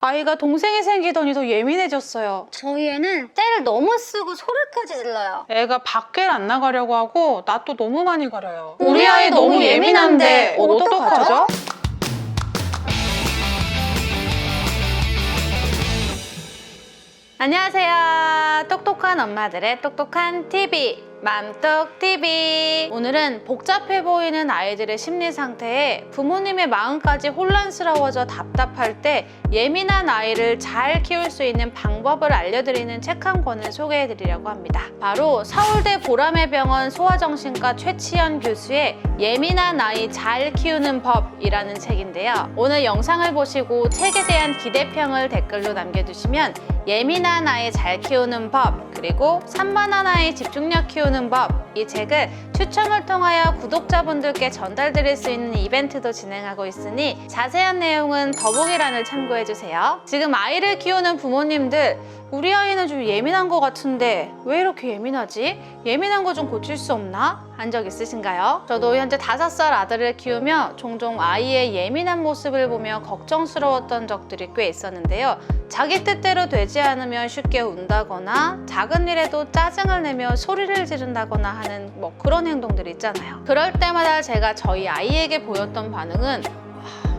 아이가 동생이 생기더니 더 예민해졌어요. 저희 애는 때를 너무 쓰고 소리까지 질러요. 애가 밖을 안 나가려고 하고 낯도 너무 많이 가려요. 우리 아이 너무 예민한데 어떡하죠? 안녕하세요. 똑똑한 엄마들의 똑똑한 TV 맘똑TV. 오늘은 복잡해 보이는 아이들의 심리 상태에 부모님의 마음까지 혼란스러워져 답답할 때 예민한 아이를 잘 키울 수 있는 방법을 알려드리는 책 한 권을 소개해드리려고 합니다. 바로 서울대 보라매병원 소아정신과 최치연 교수의 예민한 아이 잘 키우는 법이라는 책인데요. 오늘 영상을 보시고 책에 대한 기대평을 댓글로 남겨주시면 예민한 아이 잘 키우는 법, 그리고 산만한 아이 집중력 키우는 법, 이 책을 추첨을 통하여 구독자분들께 전달드릴 수 있는 이벤트도 진행하고 있으니 자세한 내용은 더보기란을 참고해주세요. 지금 아이를 키우는 부모님들, 우리 아이는 좀 예민한 것 같은데 왜 이렇게 예민하지? 예민한 거 좀 고칠 수 없나? 한 적 있으신가요? 저도 현재 5살 아들을 키우며 종종 아이의 예민한 모습을 보며 걱정스러웠던 적들이 꽤 있었는데요. 자기 뜻대로 되지 않으면 쉽게 운다거나 작은 일에도 짜증을 내며 소리를 지른다거나 하는 그런 행동들이 있잖아요. 그럴 때마다 제가 저희 아이에게 보였던 반응은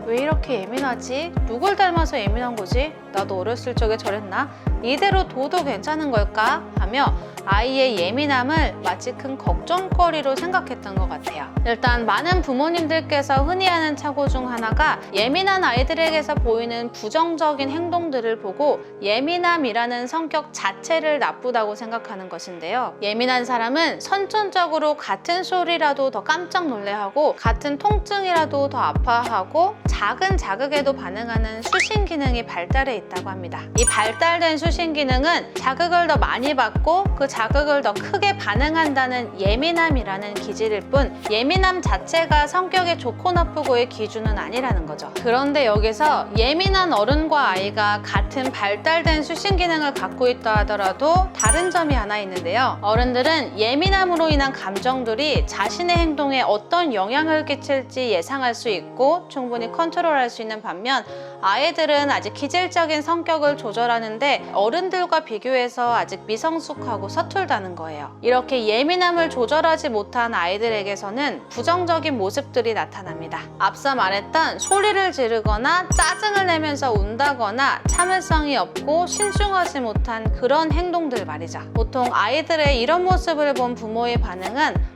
왜 이렇게 예민하지? 누굴 닮아서 예민한 거지? 나도 어렸을 적에 저랬나? 이대로 둬도 괜찮은 걸까? 하며 아이의 예민함을 마치 큰 걱정거리로 생각했던 것 같아요. 일단 많은 부모님들께서 흔히 하는 착오 중 하나가 예민한 아이들에게서 보이는 부정적인 행동들을 보고 예민함이라는 성격 자체를 나쁘다고 생각하는 것인데요. 예민한 사람은 선천적으로 같은 소리라도 더 깜짝 놀래하고 같은 통증이라도 더 아파하고 작은 자극에도 반응하는 수신 기능이 발달해 있다고 합니다. 이 발달된 수신 기능은 자극을 더 많이 받고 그 자극을 더 크게 반응한다는 예민함이라는 기질일 뿐 예민함 자체가 성격의 좋고 나쁘고의 기준은 아니라는 거죠. 그런데 여기서 예민한 어른과 아이가 같은 발달된 수신 기능을 갖고 있다 하더라도 다른 점이 하나 있는데요. 어른들은 예민함으로 인한 감정들이 자신의 행동에 어떤 영향을 끼칠지 예상할 수 있고 충분히 컨트롤할 수 있는 반면 아이들은 아직 기질적인 성격을 조절하는데 어른들과 비교해서 아직 미성숙하고 서툴다는 거예요. 이렇게 예민함을 조절하지 못한 아이들에게서는 부정적인 모습들이 나타납니다. 앞서 말했던 소리를 지르거나 짜증을 내면서 운다거나 참을성이 없고 신중하지 못한 그런 행동들 말이죠. 보통 아이들의 이런 모습을 본 부모의 반응은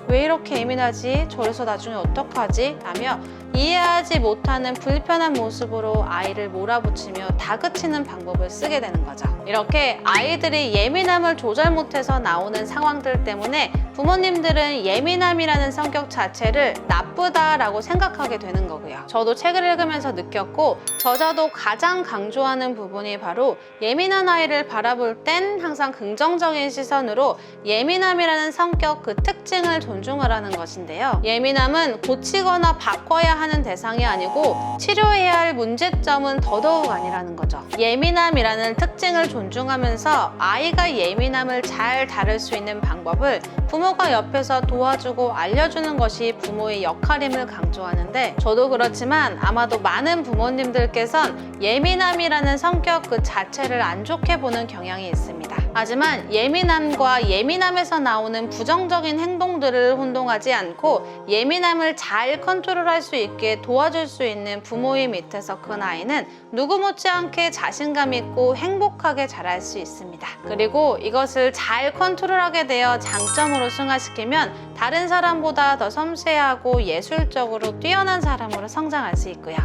왜 이렇게 예민하지? 저래서 나중에 어떡하지? 라며 이해하지 못하는 불편한 모습으로 아이를 몰아붙이며 다그치는 방법을 쓰게 되는 거죠. 이렇게 아이들이 예민함을 조절 못해서 나오는 상황들 때문에 부모님들은 예민함이라는 성격 자체를 나쁘다라고 생각하게 되는 거고요. 저도 책을 읽으면서 느꼈고 저자도 가장 강조하는 부분이 바로 예민한 아이를 바라볼 땐 항상 긍정적인 시선으로 예민함이라는 성격 그 특징을 존중하라는 것인데요. 예민함은 고치거나 바꿔야 하는 대상이 아니고 치료해야 할 문제점은 더더욱 아니라는 거죠. 예민함이라는 특징을 존중하면서 아이가 예민함을 잘 다룰 수 있는 방법을 부모가 옆에서 도와주고 알려주는 것이 부모의 역할임을 강조하는데 저도 그렇지만 아마도 많은 부모님들께선 예민함이라는 성격 그 자체를 안 좋게 보는 경향이 있습니다. 하지만 예민함과 예민함에서 나오는 부정적인 행동들을 혼동하지 않고 예민함을 잘 컨트롤할 수 있게 도와줄 수 있는 부모의 밑에서 큰 아이는 누구 못지않게 자신감 있고 행복하게 자랄 수 있습니다. 그리고 이것을 잘 컨트롤하게 되어 장점으로 승화시키면 다른 사람보다 더 섬세하고 예술적으로 뛰어난 사람으로 성장할 수 있고요.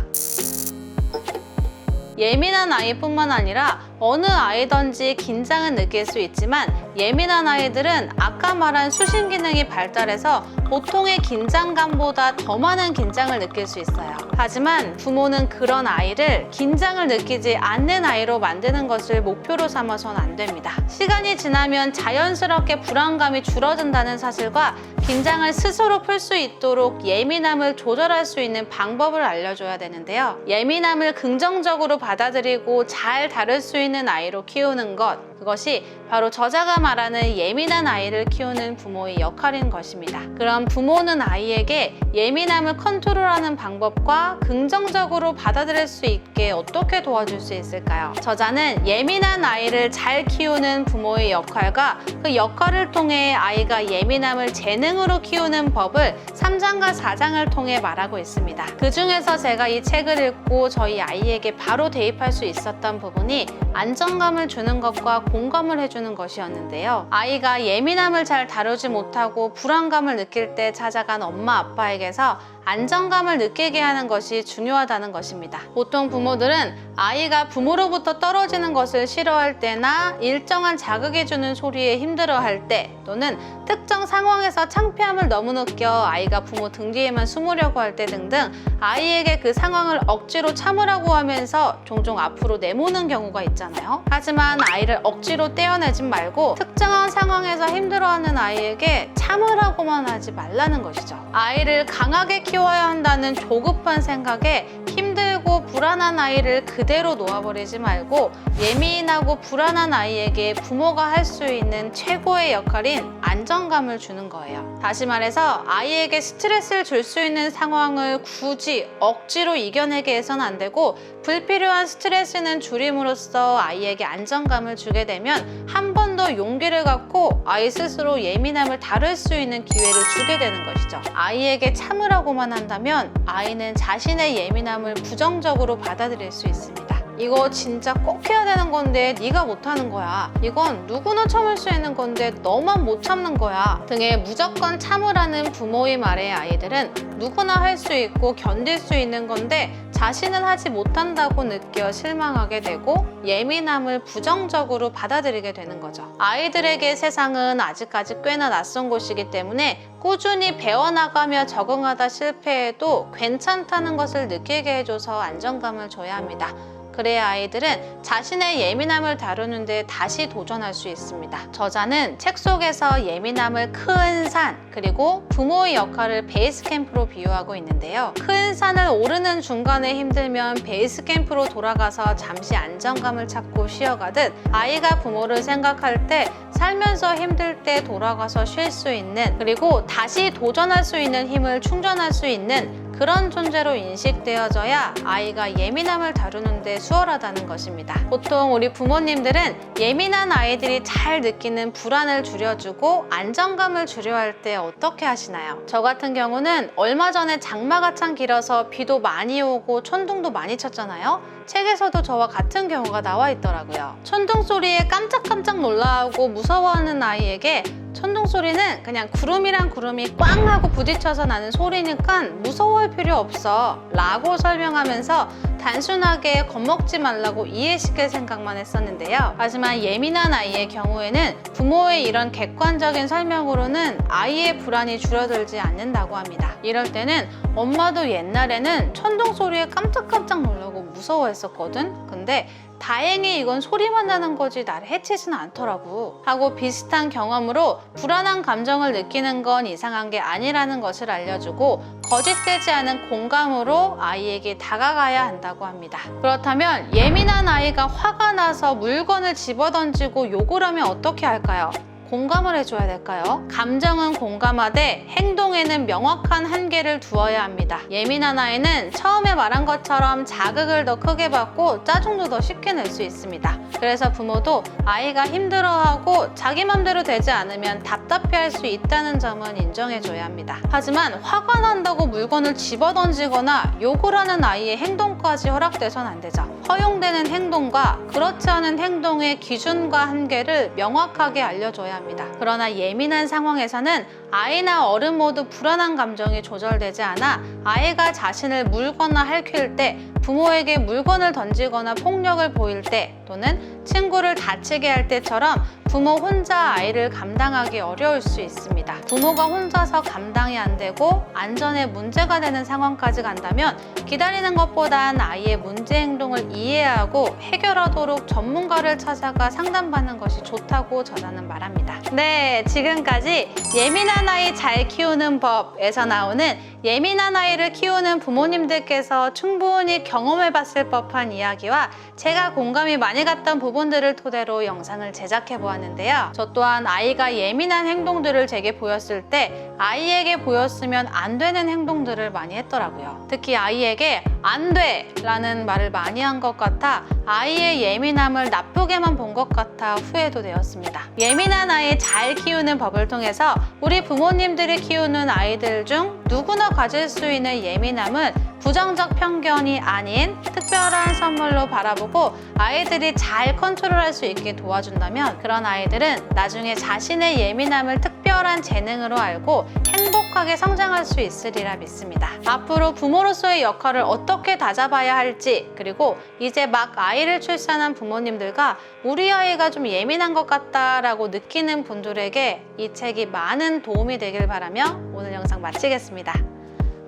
예민한 아이뿐만 아니라 어느 아이든지 긴장을 느낄 수 있지만 예민한 아이들은 아까 말한 수신 기능이 발달해서 보통의 긴장감보다 더 많은 긴장을 느낄 수 있어요. 하지만 부모는 그런 아이를 긴장을 느끼지 않는 아이로 만드는 것을 목표로 삼아서는 안 됩니다. 시간이 지나면 자연스럽게 불안감이 줄어든다는 사실과 긴장을 스스로 풀 수 있도록 예민함을 조절할 수 있는 방법을 알려줘야 되는데요. 예민함을 긍정적으로 받아들이고 잘 다룰 수 있는 아이로 키우는 것, 그것이 바로 저자가 말하는 예민한 아이를 키우는 부모의 역할인 것입니다. 그럼 부모는 아이에게 예민함을 컨트롤하는 방법과 긍정적으로 받아들일 수 있게 어떻게 도와줄 수 있을까요? 저자는 예민한 아이를 잘 키우는 부모의 역할과 그 역할을 통해 아이가 예민함을 재능으로 키우는 법을 3장과 4장을 통해 말하고 있습니다. 그 중에서 제가 이 책을 읽고 저희 아이에게 바로 대입할 수 있었던 부분이 안정감을 주는 것과 공감을 해주는 것이었는데요. 아이가 예민함을 잘 다루지 못하고 불안감을 느낄 때 찾아간 엄마 아빠에게서 안정감을 느끼게 하는 것이 중요하다는 것입니다. 보통 부모들은 아이가 부모로부터 떨어지는 것을 싫어할 때나 일정한 자극해주는 소리에 힘들어할 때 또는 특정 상황에서 창피함을 너무 느껴 아이가 부모 등 뒤에만 숨으려고 할 때 등등 아이에게 그 상황을 억지로 참으라고 하면서 종종 앞으로 내모는 경우가 있잖아요. 하지만 아이를 억지로 떼어내지 말고 특정한 상황에서 힘들어하는 아이에게 참으라고만 하지 말라는 것이죠. 아이를 강하게 키워야 한다는 조급한 생각에 힘들고 불안한 아이를 그대로 놓아버리지 말고 예민하고 불안한 아이에게 부모가 할 수 있는 최고의 역할인 안정감을 주는 거예요. 다시 말해서 아이에게 스트레스를 줄 수 있는 상황을 굳이 억지로 이겨내게 해서는 안 되고 불필요한 스트레스는 줄임으로써 아이에게 안정감을 주게 되면 한 번 더 용기를 갖고 아이 스스로 예민함을 다룰 수 있는 기회를 주게 되는 것이죠. 아이에게 참으라고만 한다면 아이는 자신의 예민함을 부정적으로 받아들일 수 있습니다. 이거 진짜 꼭 해야 되는 건데 네가 못하는 거야. 이건 누구나 참을 수 있는 건데 너만 못 참는 거야. 등의 무조건 참으라는 부모의 말에 아이들은 누구나 할 수 있고 견딜 수 있는 건데 자신은 하지 못한다고 느껴 실망하게 되고 예민함을 부정적으로 받아들이게 되는 거죠. 아이들에게 세상은 아직까지 꽤나 낯선 곳이기 때문에 꾸준히 배워나가며 적응하다 실패해도 괜찮다는 것을 느끼게 해줘서 안정감을 줘야 합니다. 그래야 아이들은 자신의 예민함을 다루는데 다시 도전할 수 있습니다. 저자는 책 속에서 예민함을 큰 산, 그리고 부모의 역할을 베이스 캠프로 비유하고 있는데요. 큰 산을 오르는 중간에 힘들면 베이스 캠프로 돌아가서 잠시 안정감을 찾고 쉬어가듯 아이가 부모를 생각할 때 살면서 힘들 때 돌아가서 쉴 수 있는, 그리고 다시 도전할 수 있는 힘을 충전할 수 있는 그런 존재로 인식되어져야 아이가 예민함을 다루는데 수월하다는 것입니다. 보통 우리 부모님들은 예민한 아이들이 잘 느끼는 불안을 줄여주고 안정감을 주려 할 때 어떻게 하시나요? 저 같은 경우는 얼마 전에 장마가 참 길어서 비도 많이 오고 천둥도 많이 쳤잖아요. 책에서도 저와 같은 경우가 나와 있더라고요. 천둥 소리에 깜짝깜짝 놀라고 무서워하는 아이에게 천둥 소리는 그냥 구름이랑 구름이 꽝 하고 부딪혀서 나는 소리니까 무서워할 필요 없어 라고 설명하면서 단순하게 겁먹지 말라고 이해시킬 생각만 했었는데요. 하지만 예민한 아이의 경우에는 부모의 이런 객관적인 설명으로는 아이의 불안이 줄어들지 않는다고 합니다. 이럴 때는 엄마도 옛날에는 천둥 소리에 깜짝깜짝 놀라고 무서워했었거든. 근데 다행히 이건 소리만 나는 거지 나를 해치진 않더라고 하고 비슷한 경험으로 불안한 감정을 느끼는 건 이상한 게 아니라는 것을 알려주고 거짓되지 않은 공감으로 아이에게 다가가야 한다고 합니다. 그렇다면 예민한 아이가 화가 나서 물건을 집어던지고 욕을 하면 어떻게 할까요? 공감을 해줘야 될까요? 감정은 공감하되 행동에는 명확한 한계를 두어야 합니다. 예민한 아이는 처음에 말한 것처럼 자극을 더 크게 받고 짜증도 더 쉽게 낼 수 있습니다. 그래서 부모도 아이가 힘들어하고 자기 맘대로 되지 않으면 답답해할 수 있다는 점은 인정해줘야 합니다. 하지만 화가 난다고 물건을 집어던지거나 욕을 하는 아이의 행동까지 허락돼선 안 되죠. 허용되는 행동과 그렇지 않은 행동의 기준과 한계를 명확하게 알려줘야 합니다. 그러나 예민한 상황에서는 아이나 어른 모두 불안한 감정이 조절되지 않아 아이가 자신을 물거나 핥힐 때, 부모에게 물건을 던지거나 폭력을 보일 때, 또는 친구를 다치게 할 때처럼 부모 혼자 아이를 감당하기 어려울 수 있습니다. 부모가 혼자서 감당이 안 되고 안전에 문제가 되는 상황까지 간다면 기다리는 것보단 아이의 문제 행동을 이해하고 해결하도록 전문가를 찾아가 상담받는 것이 좋다고 저자는 말합니다. 네, 지금까지 예민한 아이 잘 키우는 법에서 나오는 예민한 아이를 키우는 부모님들께서 충분히 경험해 봤을 법한 이야기와 제가 공감이 많이 갔던 부분들을 토대로 영상을 제작해 보았는데요. 저 또한 아이가 예민한 행동들을 제게 보였을 때 아이에게 보였으면 안 되는 행동들을 많이 했더라고요. 특히 아이에게 안 돼! 라는 말을 많이 한 것 같아 아이의 예민함을 나쁘게만 본 것 같아 후회도 되었습니다. 예민한 아이 잘 키우는 법을 통해서 우리 부모님들이 키우는 아이들 중 누구나 가질 수 있는 예민함은 부정적 편견이 아닌 특별한 선물로 바라보고 아이들이 잘 컨트롤할 수 있게 도와준다면 그런 아이들은 나중에 자신의 예민함을 특별한 재능으로 알고 행복하게 성장할 수 있으리라 믿습니다. 앞으로 부모로서의 역할을 어떻게 다잡아야 할지, 그리고 이제 막 아이를 출산한 부모님들과 우리 아이가 좀 예민한 것 같다라고 느끼는 분들에게 이 책이 많은 도움이 되길 바라며 오늘 영상 마치겠습니다.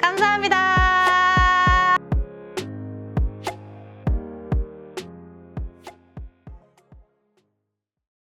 감사합니다.